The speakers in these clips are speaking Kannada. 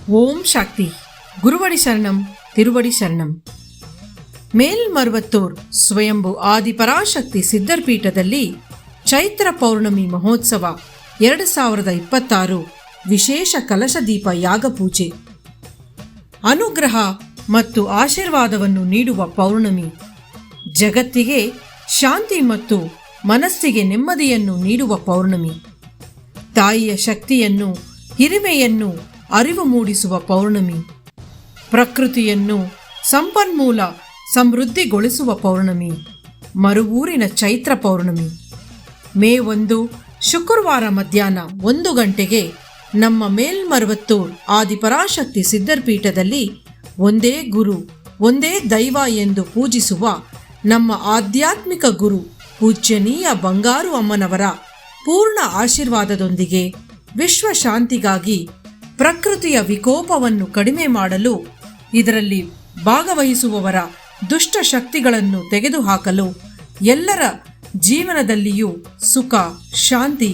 ಓಂ ಶಕ್ತಿ. ಗುರುವಡಿ ಶರಣಂ, ತಿರುವಡಿ ಶರಣಂ. ಮೇಲ್ಮರುವತ್ತೂರ್ ಸ್ವಯಂಭು ಆದಿಪರಾಶಕ್ತಿ ಸಿದ್ಧರ್ಪೀಠದಲ್ಲಿ ಚೈತ್ರ ಪೌರ್ಣಮಿ ಮಹೋತ್ಸವ 2026 ವಿಶೇಷ ಕಲಶದೀಪ ಯಾಗಪೂಜೆ. ಅನುಗ್ರಹ ಮತ್ತು ಆಶೀರ್ವಾದವನ್ನು ನೀಡುವ ಪೌರ್ಣಮಿ. ಜಗತ್ತಿಗೆ ಶಾಂತಿ ಮತ್ತು ಮನಸ್ಸಿಗೆ ನೆಮ್ಮದಿಯನ್ನು ನೀಡುವ ಪೌರ್ಣಮಿ. ತಾಯಿಯ ಶಕ್ತಿಯನ್ನು, ಹಿರಿಮೆಯನ್ನು ಅರಿವು ಮೂಡಿಸುವ ಪೌರ್ಣಮಿ. ಪ್ರಕೃತಿಯನ್ನು ಸಂಪನ್ಮೂಲ ಸಮೃದ್ಧಿಗೊಳಿಸುವ ಪೌರ್ಣಮಿ. ಮರುವೂರಿನ ಚೈತ್ರ ಪೌರ್ಣಮಿ. ಮೇ 1 ಶುಕ್ರವಾರ ಮಧ್ಯಾಹ್ನ 1 ಗಂಟೆಗೆ ನಮ್ಮ ಮೇಲ್ಮರುವತ್ತೂರ್ ಆದಿಪರಾಶಕ್ತಿ ಸಿದ್ಧರ್ಪೀಠದಲ್ಲಿ ಒಂದೇ ಗುರು ಒಂದೇ ದೈವ ಎಂದು ಪೂಜಿಸುವ ನಮ್ಮ ಆಧ್ಯಾತ್ಮಿಕ ಗುರು ಪೂಜ್ಯನೀಯ ಬಂಗಾರು ಅಮ್ಮನವರ ಪೂರ್ಣ ಆಶೀರ್ವಾದದೊಂದಿಗೆ ವಿಶ್ವ ಶಾಂತಿಗಾಗಿ, ಪ್ರಕೃತಿಯ ವಿಕೋಪವನ್ನು ಕಡಿಮೆ ಮಾಡಲು, ಇದರಲ್ಲಿ ಭಾಗವಹಿಸುವವರ ದುಷ್ಟ ಶಕ್ತಿಗಳನ್ನು ತೆಗೆದುಹಾಕಲು, ಎಲ್ಲರ ಜೀವನದಲ್ಲಿಯೂ ಸುಖ, ಶಾಂತಿ,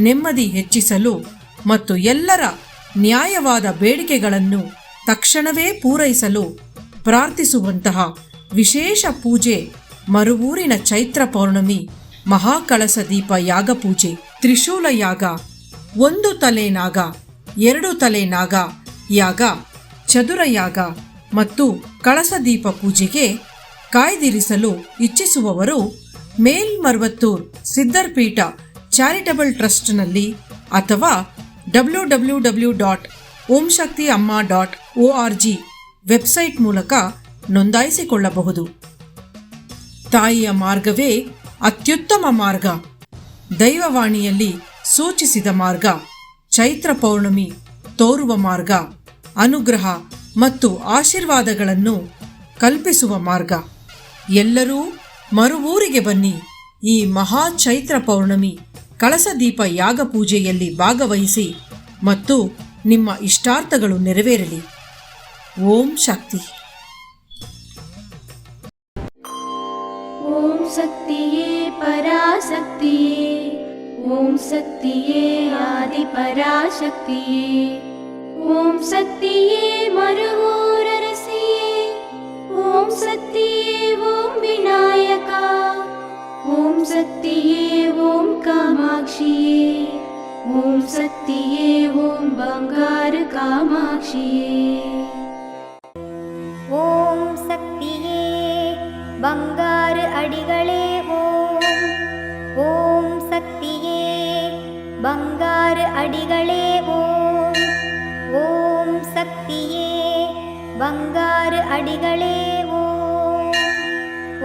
ನೆಮ್ಮದಿ ಹೆಚ್ಚಿಸಲು ಮತ್ತು ಎಲ್ಲರ ನ್ಯಾಯವಾದ ಬೇಡಿಕೆಗಳನ್ನು ತಕ್ಷಣವೇ ಪೂರೈಸಲು ಪ್ರಾರ್ಥಿಸುವಂತಹ ವಿಶೇಷ ಪೂಜೆ ಮರುವೂರಿನ ಚೈತ್ರ ಪೌರ್ಣಮಿ ಮಹಾಕಳಸ ದೀಪ ಯಾಗಪೂಜೆ. ತ್ರಿಶೂಲ ಯಾಗ, 1 ತಲೆ ನಾಗ, 2 ತಲೆ ನಾಗ ಯಾಗ, ಚದುರ ಯಾಗ ಮತ್ತು ಕಳಸ ದೀಪ ಪೂಜೆಗೆ ಕಾಯ್ದಿರಿಸಲು ಇಚ್ಛಿಸುವವರು ಮೇಲ್ಮರುವತ್ತೂರ್ ಸಿದ್ಧರ್ಪೀಠ ಚಾರಿಟಬಲ್ ಟ್ರಸ್ಟ್ನಲ್ಲಿ ಅಥವಾ www.omshaktiamma.org ವೆಬ್ಸೈಟ್ ಮೂಲಕ ನೋಂದಾಯಿಸಿಕೊಳ್ಳಬಹುದು. ತಾಯಿಯ ಮಾರ್ಗವೇ ಅತ್ಯುತ್ತಮ ಮಾರ್ಗ. ದೈವವಾಣಿಯಲ್ಲಿ ಸೂಚಿಸಿದ ಮಾರ್ಗ. ಚೈತ್ರ ಪೌರ್ಣಮಿ ತೋರುವ ಮಾರ್ಗ. ಅನುಗ್ರಹ ಮತ್ತು ಆಶೀರ್ವಾದಗಳನ್ನು ಕಲ್ಪಿಸುವ ಮಾರ್ಗ. ಎಲ್ಲರೂ ಮರುವೂರಿಗೆ ಬನ್ನಿ. ಈ ಮಹಾ ಚೈತ್ರ ಪೌರ್ಣಮಿ ಕಳಸದೀಪ ಯಾಗ ಪೂಜೆಯಲ್ಲಿ ಭಾಗವಹಿಸಿ ಮತ್ತು ನಿಮ್ಮ ಇಷ್ಟಾರ್ಥಗಳು ನೆರವೇರಲಿ. ಓಂ ಶಕ್ತಿ. ಓಂ ಶಕ್ತಿಯೇ ಪರಾಶಕ್ತಿಯೇ, ಓಂ ಶಕ್ತಿಯೇ ಆದಿಪರಾಶಕ್ತಿಯೇ, ಓಂ ಶಕ್ತಿಯೇ ಮರುವೂರರಸಿಯೇ, ಓಂ ಶಕ್ತಿಯೇ ಓಂ ವಿನಾಯಕ, ಓಂ ಶಕ್ತಿಯೇ ಓಂ ಕಾಮಾಕ್ಷಿಯೇ, ಓಂ ಶಕ್ತಿಯೇ ಓಂ ಬಂಗಾರ ಕಾಮಾಕ್ಷಿಯೇ. ಓಂ ಶಕ್ತಿಯೇ ಬಂಗಾರ ಅಡಿಗಳೇ ಓಂ, ಓಂ ಶಕ್ತಿಯೇ ಬಂಗಾರ ಅಡಿಗಳೇ ಓಂ, ಓಂ ಶಕ್ತಿಯೇ ಬಂಗಾರ ಅಡಿಗಳೇ ಓಂ,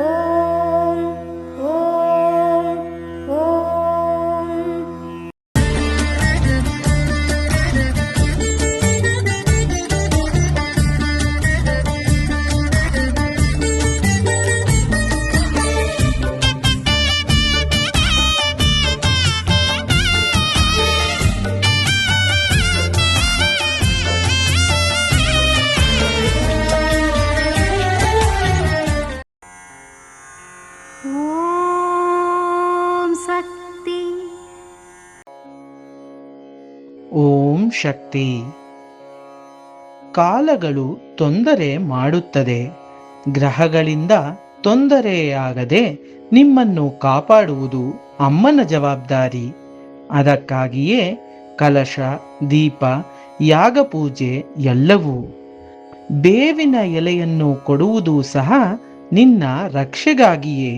ಓಂ ಓಂ ಓಂ. ಓಂ ಶಕ್ತಿ. ಕಾಲಗಳು ತೊಂದರೆ ಮಾಡುತ್ತದೆ. ಗ್ರಹಗಳಿಂದ ತೊಂದರೆಯಾಗದೆ ನಿಮ್ಮನ್ನು ಕಾಪಾಡುವುದು ಅಮ್ಮನ ಜವಾಬ್ದಾರಿ. ಅದಕ್ಕಾಗಿಯೇ ಕಲಶ, ದೀಪ, ಯಾಗಪೂಜೆ ಎಲ್ಲವೂ. ಬೇವಿನ ಎಲೆಯನ್ನು ಕೊಡುವುದು ಸಹ ನಿನ್ನ ರಕ್ಷೆಗಾಗಿಯೇ.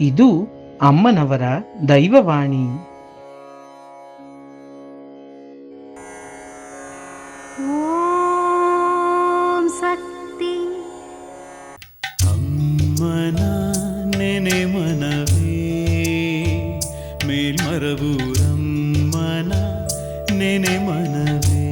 ಇದು ಅಮ್ಮನವರ ದೈವವಾಣಿ. ಓಂ ಶಕ್ತಿ. ಅಮ್ಮನ ನೆನೆ ಮನವೇ, ಮೇಲ್ಮರವೂರಮ್ಮನ ನೆನೆ ಮನವೇ.